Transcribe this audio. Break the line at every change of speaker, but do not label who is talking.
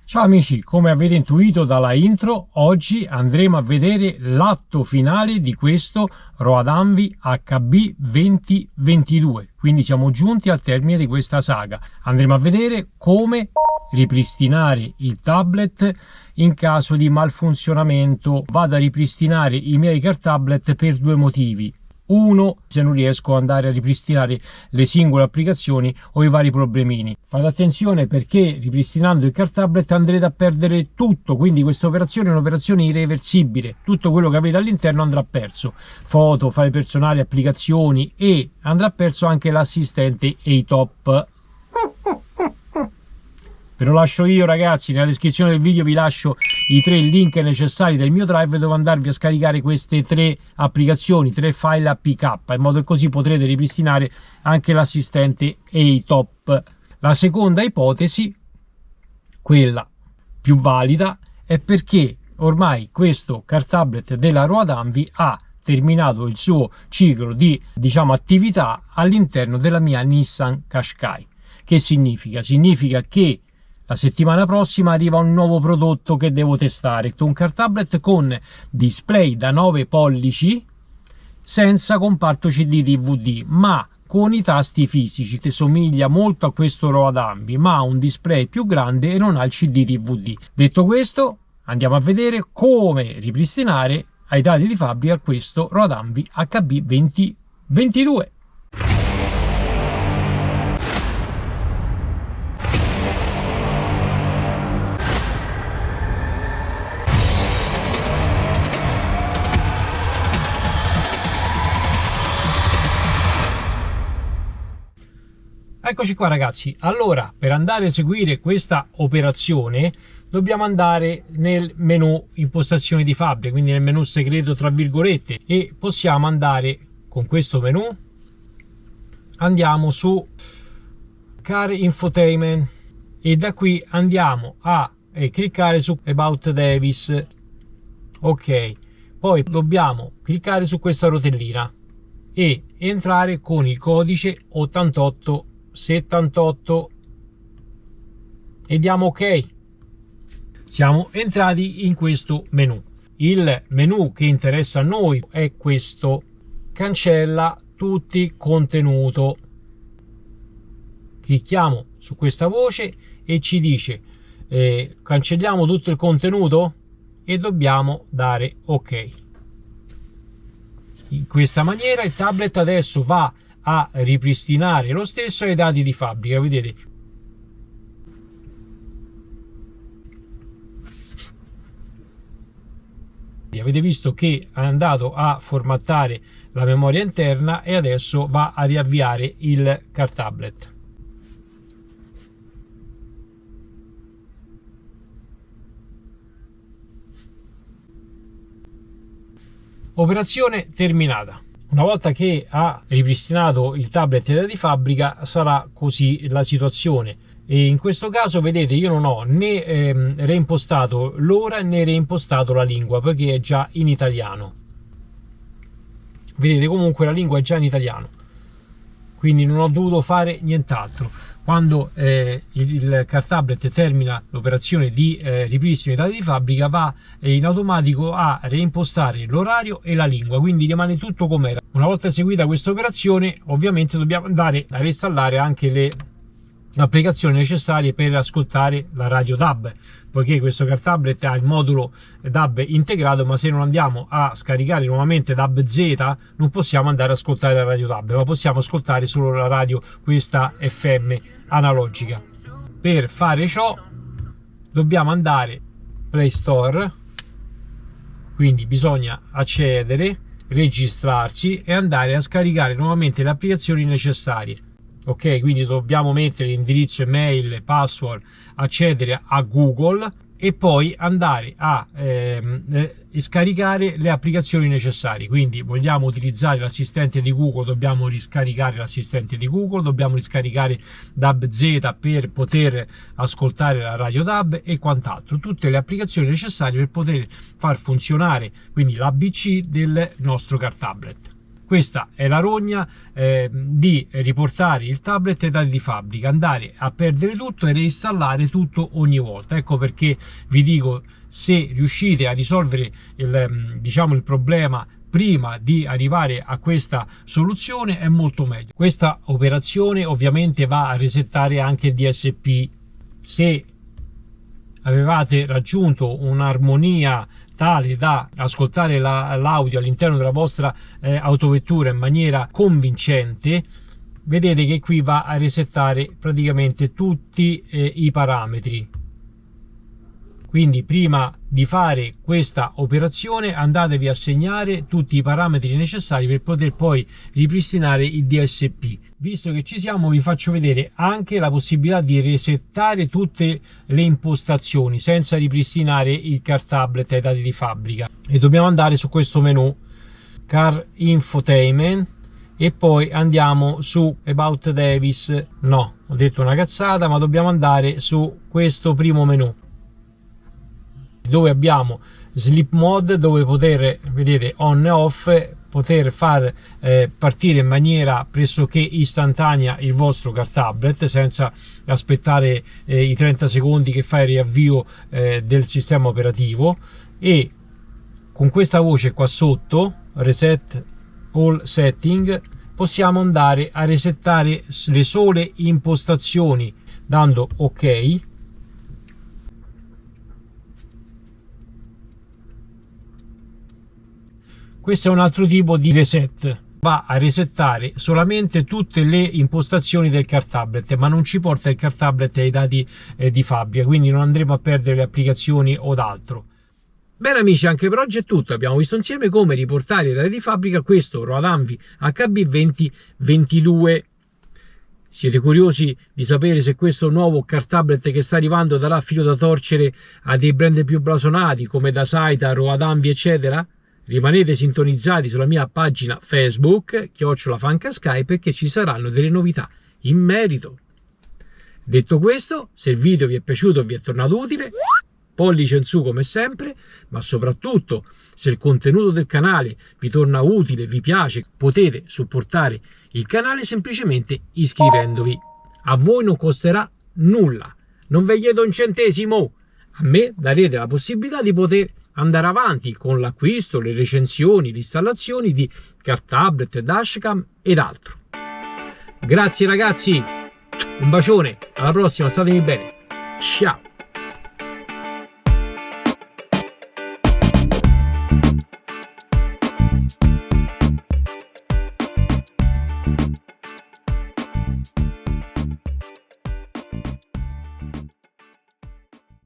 Ciao amici, come avete intuito dalla intro, oggi andremo a vedere l'atto finale di questo Road Envy HB 2022, quindi siamo giunti al termine di questa saga. Andremo a vedere come ripristinare il tablet in caso di malfunzionamento. Vado a ripristinare i miei car tablet per due motivi. Uno, se non riesco ad andare a ripristinare le singole applicazioni o i vari problemini. Fate attenzione perché ripristinando il car tablet andrete a perdere tutto, quindi questa operazione è un'operazione irreversibile. Tutto quello che avete all'interno andrà perso, foto, file personali, applicazioni, e andrà perso anche l'assistente ATOP. Ve lo lascio io ragazzi, nella descrizione del video vi lascio i 3 link necessari del mio drive dove andarvi a scaricare queste 3 applicazioni, 3 file APK, in modo che così potrete ripristinare anche l'assistente ATOP. La seconda ipotesi, quella più valida, è perché ormai questo car tablet della Road Envy ha terminato il suo ciclo di attività all'interno della mia Nissan Qashqai. Che significa? Significa che la settimana prossima arriva un nuovo prodotto che devo testare, un car tablet con display da 9 pollici senza comparto CD DVD, ma con i tasti fisici, che somiglia molto a questo Road Envy, ma ha un display più grande e non ha il CD DVD. Detto questo, andiamo a vedere come ripristinare ai dati di fabbrica questo Road Envy HB 2022. Eccoci qua ragazzi. Allora, per andare a eseguire questa operazione dobbiamo andare nel menu impostazioni di fabbrica, quindi nel menu segreto tra virgolette, e possiamo andare con questo menu, andiamo su Car Infotainment e da qui andiamo a cliccare su About Davis. Ok, poi dobbiamo cliccare su questa rotellina e entrare con il codice 8878 e diamo ok. Siamo entrati in questo menu. Il menu che interessa a noi è questo: cancella tutti contenuto. Clicchiamo su questa voce e ci dice cancelliamo tutto il contenuto e dobbiamo dare ok. In questa maniera il tablet adesso va a ripristinare lo stesso ai dati di fabbrica. Vedete, avete visto che è andato a formattare la memoria interna e adesso va a riavviare il car tablet. Operazione terminata. Una volta che ha ripristinato il tablet ai dati di fabbrica sarà così la situazione, e in questo caso vedete io non ho né reimpostato l'ora né reimpostato la lingua perché è già in italiano. Vedete, comunque la lingua è già in italiano, quindi non ho dovuto fare nient'altro. Quando il car tablet termina l'operazione di ripristino dei dati di fabbrica va in automatico a reimpostare l'orario e la lingua, quindi rimane tutto com'era. Una volta eseguita questa operazione ovviamente dobbiamo andare a reinstallare anche le applicazioni necessarie per ascoltare la radio DAB, poiché questo car tablet ha il modulo DAB integrato, ma se non andiamo a scaricare nuovamente DAB Z non possiamo andare ad ascoltare la radio DAB, ma possiamo ascoltare solo la radio, questa FM analogica. Per fare ciò dobbiamo andare Play Store, quindi bisogna accedere, registrarsi e andare a scaricare nuovamente le applicazioni necessarie. Ok, quindi dobbiamo mettere l'indirizzo email, password, accedere a Google e poi andare a scaricare le applicazioni necessarie. Quindi vogliamo utilizzare l'assistente di Google, dobbiamo riscaricare l'assistente di Google, dobbiamo riscaricare DAB Z per poter ascoltare la radio DAB e quant'altro, tutte le applicazioni necessarie per poter far funzionare quindi l'ABC del nostro car tablet. Questa è la rogna di riportare il tablet ai dati di fabbrica, andare a perdere tutto e reinstallare tutto ogni volta. Ecco perché vi dico, se riuscite a risolvere il problema prima di arrivare a questa soluzione, è molto meglio. Questa operazione ovviamente va a resettare anche il DSP. Se avevate raggiunto un'armonia tale da ascoltare l'audio all'interno della vostra autovettura in maniera convincente, vedete che qui va a resettare praticamente tutti i parametri. Quindi prima di fare questa operazione andatevi a segnare tutti i parametri necessari per poter poi ripristinare il DSP. Visto che ci siamo, vi faccio vedere anche la possibilità di resettare tutte le impostazioni senza ripristinare il car tablet ai dati di fabbrica. E dobbiamo andare su questo menu Car Infotainment e poi andiamo su About Davis. No, ho detto una cazzata, ma dobbiamo andare su questo primo menu, dove abbiamo Sleep Mode, dove poter, vedete, on e off, poter far partire in maniera pressoché istantanea il vostro car tablet senza aspettare i 30 secondi che fa il riavvio del sistema operativo. E con questa voce qua sotto, Reset All Setting, possiamo andare a resettare le sole impostazioni dando ok. Questo è un altro tipo di reset, va a resettare solamente tutte le impostazioni del car tablet, ma non ci porta il car tablet ai dati di fabbrica, quindi non andremo a perdere le applicazioni o d'altro. Bene amici, anche per oggi è tutto. Abbiamo visto insieme come riportare i dati di fabbrica questo Roadanvi HB2022. Siete curiosi di sapere se questo nuovo car tablet che sta arrivando darà filo da torcere a dei brand più blasonati come Dasaita, Roadanvi eccetera? Rimanete sintonizzati sulla mia pagina Facebook @Fancasky, perché ci saranno delle novità in merito. Detto questo, se il video vi è piaciuto e vi è tornato utile, pollice in su come sempre, ma soprattutto se il contenuto del canale vi torna utile, vi piace, potete supportare il canale semplicemente iscrivendovi. A voi non costerà nulla, non vi chiedo un centesimo, a me darete la possibilità di poter andare avanti con l'acquisto, le recensioni, le installazioni di car tablet, dashcam ed altro. Grazie ragazzi, un bacione, alla prossima, statemi bene, ciao!